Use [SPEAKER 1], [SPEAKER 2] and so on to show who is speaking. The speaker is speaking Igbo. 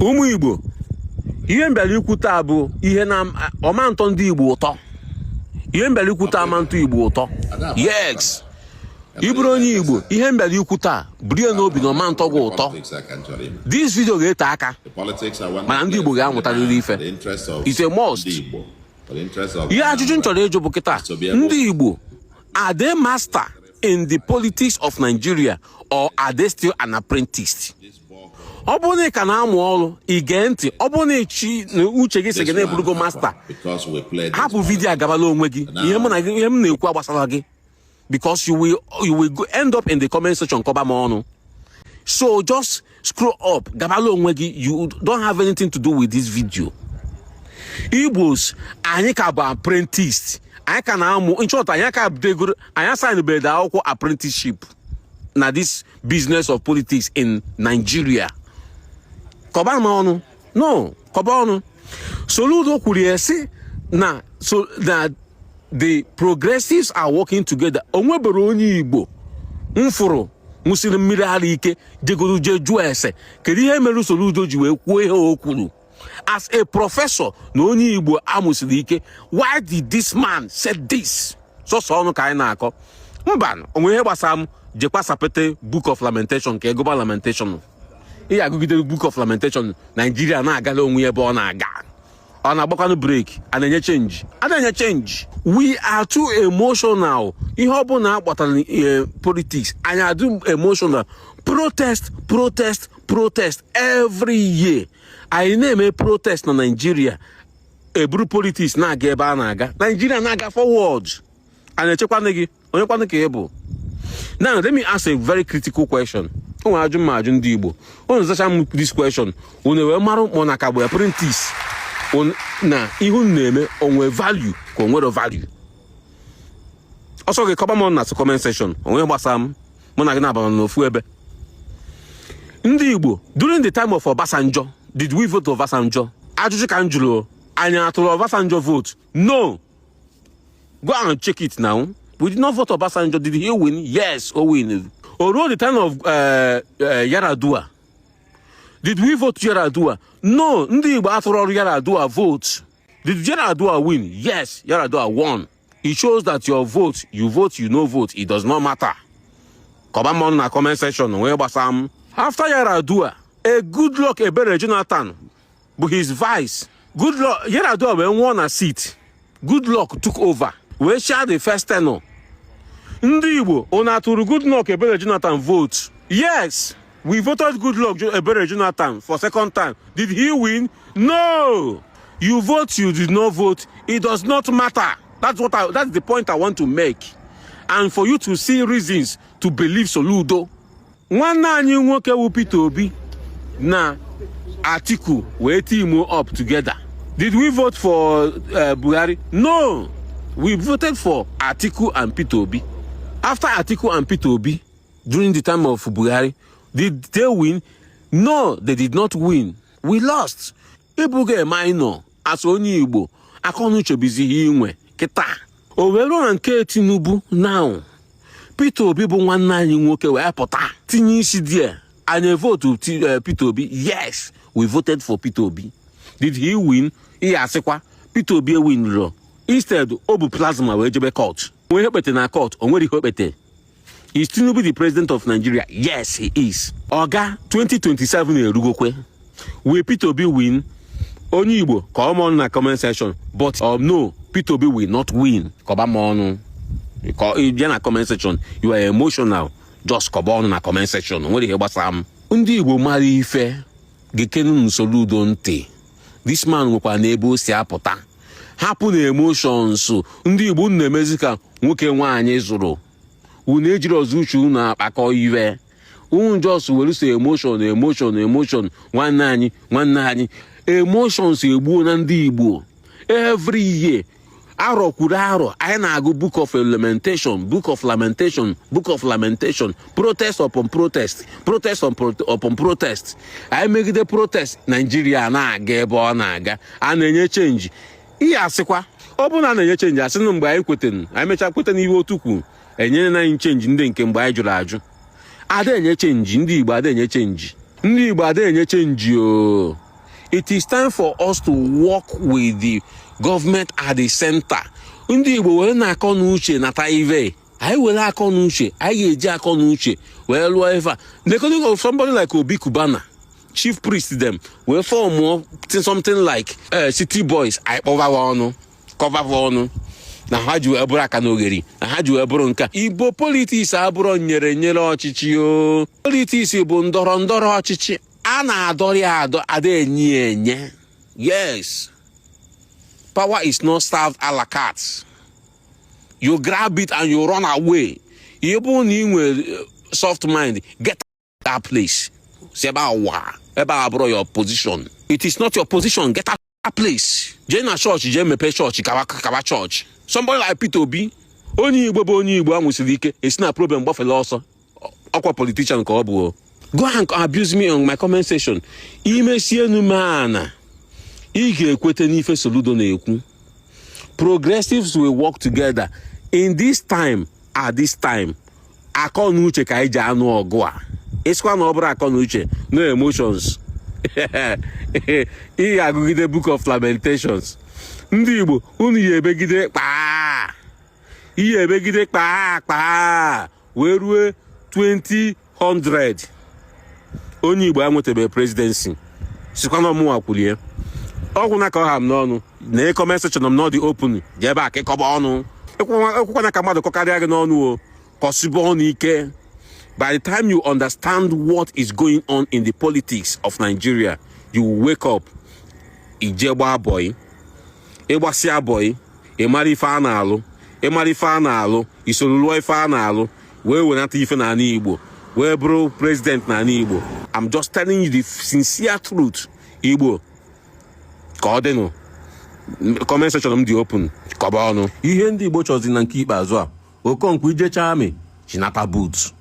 [SPEAKER 1] ụmụ Igbo ihe mbịara ikwu taa bụ ihe na ọmantọ ndị Igbo ụtọ. Ihe mbịara ikwu taa amantọ Igbo ụtọ. Yes. Ịbụrụ onye Igbo ihe mbịara ikwu taa bụrụ n'obi na ọmantọ gị ụtọ. This video ga-ete aka mana ndị Igbo ga-amụtarịrị ife. It's a must. Ihe ajụjụ m chọrọ ịjụ bụ kịta, ndị Igbo, are they master in the politics of Nigeria or are they still an apprentice? Ọ bụrụ na ị ka na-amụ ọrụ ige ntị, ọ bụrụ na uche gị sị gị na-eburugo master, hapụ vidio agabala onwe gị ihe m na-ekwu agbasara gị, because you will end up in the comment section kọba m ọnụ. So just scroll up, gabala onwe gị. You don't have anything to do with this video. Igbos, anyị ka bụ apprentice, anyị ka na-amụ nchọta, anyị ka bidogoro, anyị signbere akwụkwọ apprenticeship na this business of politics in Nigeria. Kọba m ọnụ? No, kọba ọnụ. Soludo kwuru ya sị na the progressives are working together. Onwebere onye Igbo mfụrụ nwụsịrị mmiri ara ike jegoro je jụọ ese kedu ihe mere Soludo ji wee kwuo ihe o kwuru as a professor na onye Igbo amụsịrị ike. Why did this man say this? Sọsọ ọnụ ka anyị na-akọ. Mba, onwe ihe gbasara m jekwa sapete Book of Lamentation ka egoba lamentation. Ị agụgide Book of Lamentation, Nigeria na-agala onwe ebe ọ na-aga. Ọ na-agbakwanụ break, a na-enye change. A na-enye change. We are too emotional. Ihe ọ bụla akpatara politics, anyị adụ emotional. Protest every year. Anyị na-eme protest na Nigeria. Eburu politics na-aga ebe a na-aga. Nigeria na-aga forward. A na-echekwana gị, onye kwanụ ka ị bụ. Now, let me ask a very critical question. Ụmụ ajụ m ajụ ndị Igbo. Unu zacha m this question. Unu wee marụ mụ na ka bụ apprentice. Na ihu na-eme onwe value ka onwere value. Also gị kọba m na comment section. Onwe gbasara m mụ na gị na-abana n'ofu ebe. Ndị Igbo, during the time of Obasanjo, did we vote Obasanjo? Ajụjụ ka m jụrụ, anyị atụrụ Obasanjo vote? No. Go and check it now. We did not vote Obasanjo. Did he win? Yes, or win. Although the time of Yaradua, did we vote Yaradua? No. Ndi Igbo atụrụ Yaradua vote. Did Yaradua win? Yes, Yaradua won. It shows that your vote, you vote, you no vote. It does not matter. Kọba m na comment section. After Yaradua, a good luck Ebere Jonathan, but his vice. Good luck Yaradua when won a seat. Good luck took over. We share the first tenor. Ndị Igbo, ona atụrụ good luck Ebere Jonathan vote. Yes, we voted good luck Ebere Jonathan for second time. Did he win? No. You vote, you did not vote. It does not matter. That's the point I want to make. And for you to see reasons to believe Soludo. Nwanne anyị nwoke wu Peter Obi na Atiku we team up together. Did we vote for Buhari? No. We voted for Atiku and Peter Obi. After Atiku and Peter Obi, during the time of Buhari, did they win? No, they did not win. We lost. Ibuge minor as onye Igbo akọnuche bizi inwe kita. Owero na nke Tinubu now. Peter Obi bụ nwanne anyị nwoke wee pụta tinye isi die. Anyị vote Peter Obi. Yes, we voted for Peter Obi. Did he win? Ihe asịkwa Peter Obi win. Instead, Obu Plasma wee jebe court. When he na court, onwere ihe okpete. Is Tinubu the president of Nigeria? Yes, he is. Oga 2027 erugokwe. Will Peter Obi win? Onye Igbo, come on na comment section. But no, Peter Obi will not win. Koba monu. You're na comment section. You are emotional. Just koba on na comment section. Onwere ihe gbasam. Ndị Igbo mara ife gekenu Soludo ntị. This man nwekwa n'ebe o si apụta. Hapụ na emotions. Ndị Igbo na-emezi ka nwoke nwaanyị zụrụ. Unu ejiri ọzọ uche unu akpakọ iwe. Unu just were so emotion. Nwanne anyị. Emotions egbuo na ndị Igbo. Every year. Arọ kwuru arọ. Anyị na-agụ Book of Lamentation. Protest upon protest. Anyị megide protest. Nigeria na-aga ebe ọ na-aga. A na-enye change. Ihe asịkwa ọ bụ na na-enye change asị na mgbe anyị kwetenu anyị mechaa kweta n'ihe otu kwu enyere na anyị change ndị nke mgbe anyị jụrụ ajụ. Ada enye change ndị Igbo ada enye change o It is time for us to work with the government at the center. Ndị Igbo were na-akọ n'uche nata ive. I were akọ n'uche. I ga-eji akọ n'uche wee lụọ ife a. The calling of somebody like Obi Kubana, chief priest them, will form something like city boys. I cover ọnụ. Na ha ji wee bụrụ aka n'ogeri. Na ha ji wee bụrụ nka. Igbo politics abụrụ nyere ọchịchị o. Politics bụ ndọrọ ọchịchị. A na-adọrị ada enye. Yes. Power is not served a la carte. You grab it and you run away. Even in soft mind, get that place. Say about your position. It is not your position. Get that place. Jena church, Jena pay church, Kawa church. Somebody like Peter Obi, only Igbo amusilike. It's not a problem. Buffalo also. Aqua politician ko obu. Go and abuse me on my comment section. Ime sie numana. Ige ekwete n'ife Soludo na-ekwu. Progressives will work together. In this time, at this time, akọ n'uche ka ije anụ ọgụ a. Ịsịkwa na ọ bụrụ akọ n'uche, no emotions. Ị ga-agụgide Book of Lamentations. Ndị Igbo, unu ya ebegide kpaa. Ihe ebegide kpaa. Wee ruo 2000. Onye Igbo anwetebe presidency. Sikwa na ọmụnwa kwulie. Ọgwụ na ka ọ ha m n'ọnụ. Na comment section m n'ọdị open. Jebe aka ịkọba ọnụ. Ekwukwana ka mmadụ kọkarịa gị n'ọnụ o. Kọsibe ọnụ ike. By the time you understand what is going on in the politics of Nigeria, you will wake up. Ijegba boy. Ịgbasịa boy. Ịmara ife a na-alụ. Ịmara ife a na-alụ. Isoluluo ife a na-alụ. Wee wenata ife n'ala Igbo. Wee bụrụ president n'ala Igbo. I'm just telling you the sincere truth. Igbo. Ka ọ dịnụ. Comment section m dị open. Kọba ọnụ. Ihe ndị Igbo chọzi na nke ikpeazụ a. Okonkwo ijecha amị. Chinata boots.